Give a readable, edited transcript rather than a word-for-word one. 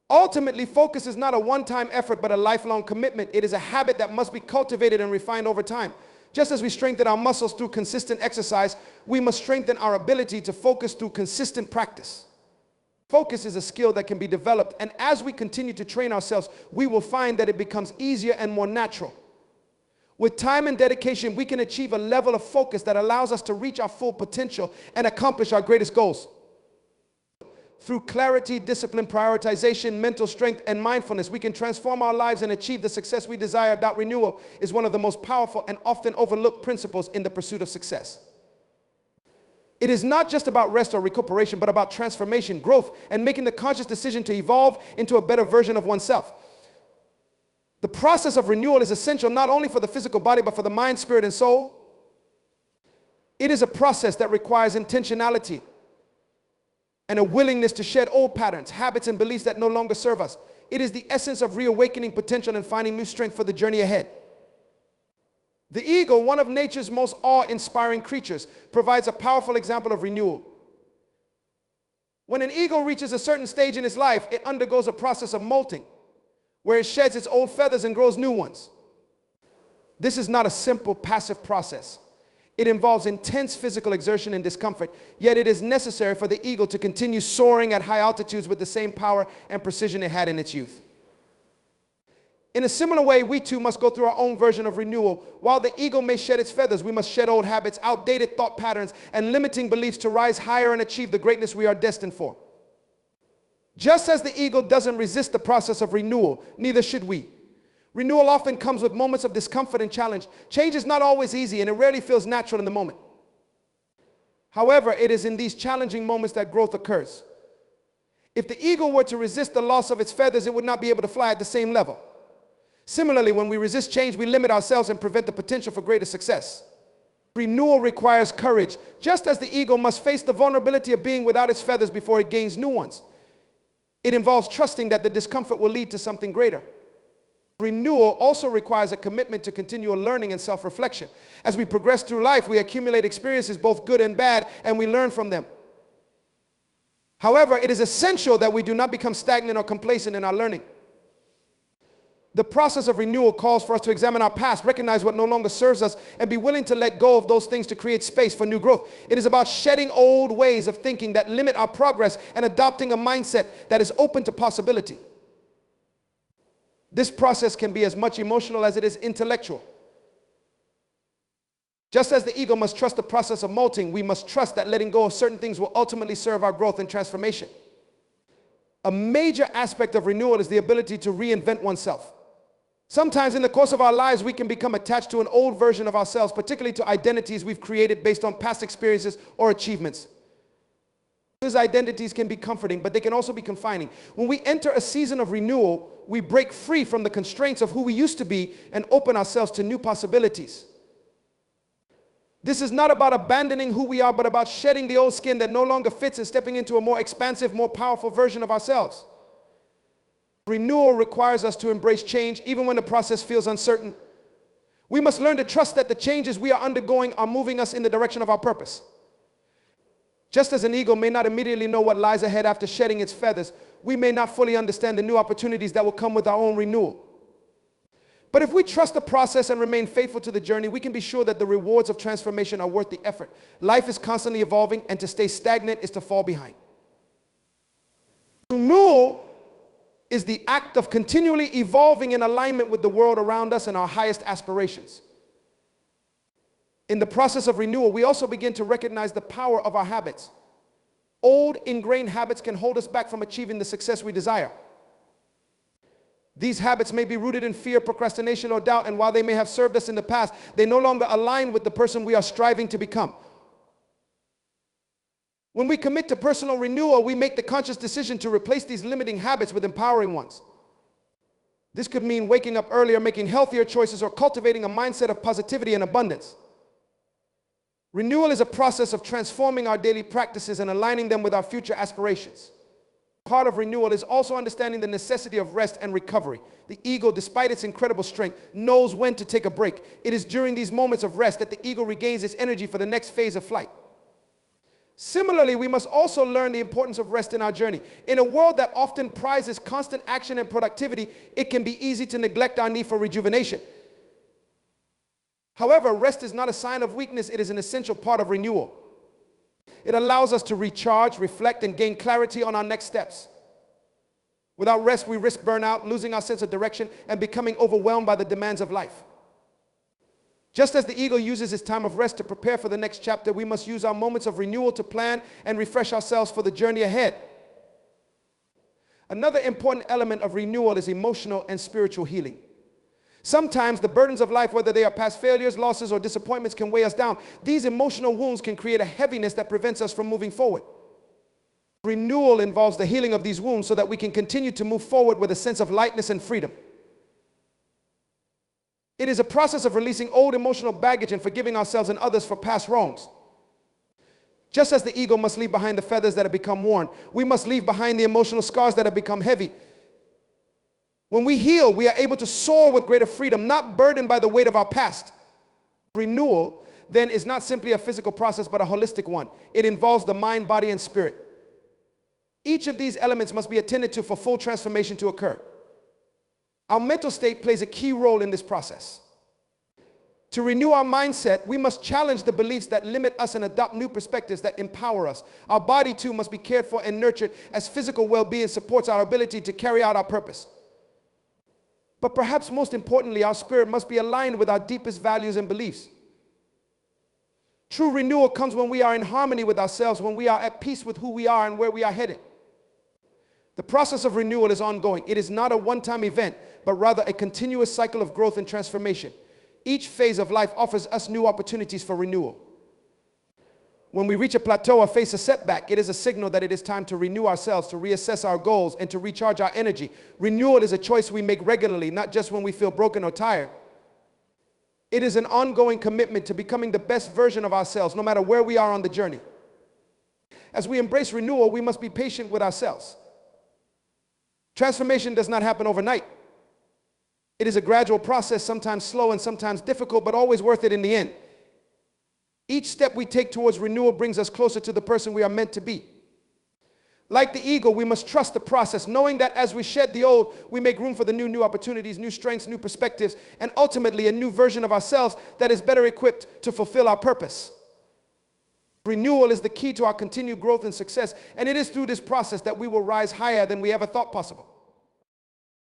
Ultimately, focus is not a one-time effort, but a lifelong commitment. It is a habit that must be cultivated and refined over time. Just as we strengthen our muscles through consistent exercise, we must strengthen our ability to focus through consistent practice. Focus is a skill that can be developed, and as we continue to train ourselves, we will find that it becomes easier and more natural. With time and dedication, we can achieve a level of focus that allows us to reach our full potential and accomplish our greatest goals. Through clarity, discipline, prioritization, mental strength, and mindfulness, we can transform our lives and achieve the success we desire. That renewal is one of the most powerful and often overlooked principles in the pursuit of success. It is not just about rest or recuperation, but about transformation, growth, and making the conscious decision to evolve into a better version of oneself. The process of renewal is essential not only for the physical body, but for the mind, spirit, and soul. It is a process that requires intentionality and a willingness to shed old patterns, habits, and beliefs that no longer serve us. It is the essence of reawakening potential and finding new strength for the journey ahead. The eagle, one of nature's most awe-inspiring creatures, provides a powerful example of renewal. When an eagle reaches a certain stage in its life, it undergoes a process of molting, where it sheds its old feathers and grows new ones. This is not a simple, passive process. It involves intense physical exertion and discomfort, yet it is necessary for the eagle to continue soaring at high altitudes with the same power and precision it had in its youth. In a similar way, we too must go through our own version of renewal. While the eagle may shed its feathers, we must shed old habits, outdated thought patterns, and limiting beliefs to rise higher and achieve the greatness we are destined for. Just as the eagle doesn't resist the process of renewal, neither should we. Renewal often comes with moments of discomfort and challenge. Change is not always easy, and it rarely feels natural in the moment. However, it is in these challenging moments that growth occurs. If the eagle were to resist the loss of its feathers, it would not be able to fly at the same level. Similarly, when we resist change, we limit ourselves and prevent the potential for greater success. Renewal requires courage. Just as the eagle must face the vulnerability of being without its feathers before it gains new ones, it involves trusting that the discomfort will lead to something greater. Renewal also requires a commitment to continual learning and self-reflection. As we progress through life, we accumulate experiences, both good and bad, and we learn from them. However, it is essential that we do not become stagnant or complacent in our learning. The process of renewal calls for us to examine our past, recognize what no longer serves us, and be willing to let go of those things to create space for new growth. It is about shedding old ways of thinking that limit our progress and adopting a mindset that is open to possibility. This process can be as much emotional as it is intellectual. Just as the eagle must trust the process of molting, we must trust that letting go of certain things will ultimately serve our growth and transformation. A major aspect of renewal is the ability to reinvent oneself. Sometimes in the course of our lives, we can become attached to an old version of ourselves, particularly to identities we've created based on past experiences or achievements. These identities can be comforting, but they can also be confining. When we enter a season of renewal, we break free from the constraints of who we used to be and open ourselves to new possibilities. This is not about abandoning who we are, but about shedding the old skin that no longer fits and stepping into a more expansive, more powerful version of ourselves. Renewal requires us to embrace change, even when the process feels uncertain. We must learn to trust that the changes we are undergoing are moving us in the direction of our purpose. Just as an eagle may not immediately know what lies ahead after shedding its feathers, we may not fully understand the new opportunities that will come with our own renewal. But if we trust the process and remain faithful to the journey, we can be sure that the rewards of transformation are worth the effort. Life is constantly evolving, and to stay stagnant is to fall behind. Renewal is the act of continually evolving in alignment with the world around us and our highest aspirations. In the process of renewal, we also begin to recognize the power of our habits. Old, ingrained habits can hold us back from achieving the success we desire. These habits may be rooted in fear, procrastination, or doubt, and while they may have served us in the past, they no longer align with the person we are striving to become. When we commit to personal renewal, we make the conscious decision to replace these limiting habits with empowering ones. This could mean waking up earlier, making healthier choices, or cultivating a mindset of positivity and abundance. Renewal is a process of transforming our daily practices and aligning them with our future aspirations. Part of renewal is also understanding the necessity of rest and recovery. The eagle, despite its incredible strength, knows when to take a break. It is during these moments of rest that the eagle regains its energy for the next phase of flight. Similarly, we must also learn the importance of rest in our journey. In a world that often prizes constant action and productivity, it can be easy to neglect our need for rejuvenation. However, rest is not a sign of weakness, it is an essential part of renewal. It allows us to recharge, reflect, and gain clarity on our next steps. Without rest, we risk burnout, losing our sense of direction, and becoming overwhelmed by the demands of life. Just as the eagle uses its time of rest to prepare for the next chapter, we must use our moments of renewal to plan and refresh ourselves for the journey ahead. Another important element of renewal is emotional and spiritual healing. Sometimes the burdens of life, whether they are past failures, losses, or disappointments, can weigh us down. These emotional wounds can create a heaviness that prevents us from moving forward. Renewal involves the healing of these wounds so that we can continue to move forward with a sense of lightness and freedom. It is a process of releasing old emotional baggage and forgiving ourselves and others for past wrongs. Just as the eagle must leave behind the feathers that have become worn, we must leave behind the emotional scars that have become heavy. When we heal, we are able to soar with greater freedom, not burdened by the weight of our past. Renewal, then, is not simply a physical process, but a holistic one. It involves the mind, body, and spirit. Each of these elements must be attended to for full transformation to occur. Our mental state plays a key role in this process. To renew our mindset, we must challenge the beliefs that limit us and adopt new perspectives that empower us. Our body, too, must be cared for and nurtured, as physical well-being supports our ability to carry out our purpose. But perhaps most importantly, our spirit must be aligned with our deepest values and beliefs. True renewal comes when we are in harmony with ourselves, when we are at peace with who we are and where we are headed. The process of renewal is ongoing. It is not a one-time event, but rather a continuous cycle of growth and transformation. Each phase of life offers us new opportunities for renewal. When we reach a plateau or face a setback, it is a signal that it is time to renew ourselves, to reassess our goals, and to recharge our energy. Renewal is a choice we make regularly, not just when we feel broken or tired. It is an ongoing commitment to becoming the best version of ourselves, no matter where we are on the journey. As we embrace renewal, we must be patient with ourselves. Transformation does not happen overnight. It is a gradual process, sometimes slow and sometimes difficult, but always worth it in the end. Each step we take towards renewal brings us closer to the person we are meant to be. Like the eagle, we must trust the process, knowing that as we shed the old, we make room for the new opportunities, new strengths, new perspectives, and ultimately a new version of ourselves that is better equipped to fulfill our purpose. Renewal is the key to our continued growth and success, and it is through this process that we will rise higher than we ever thought possible.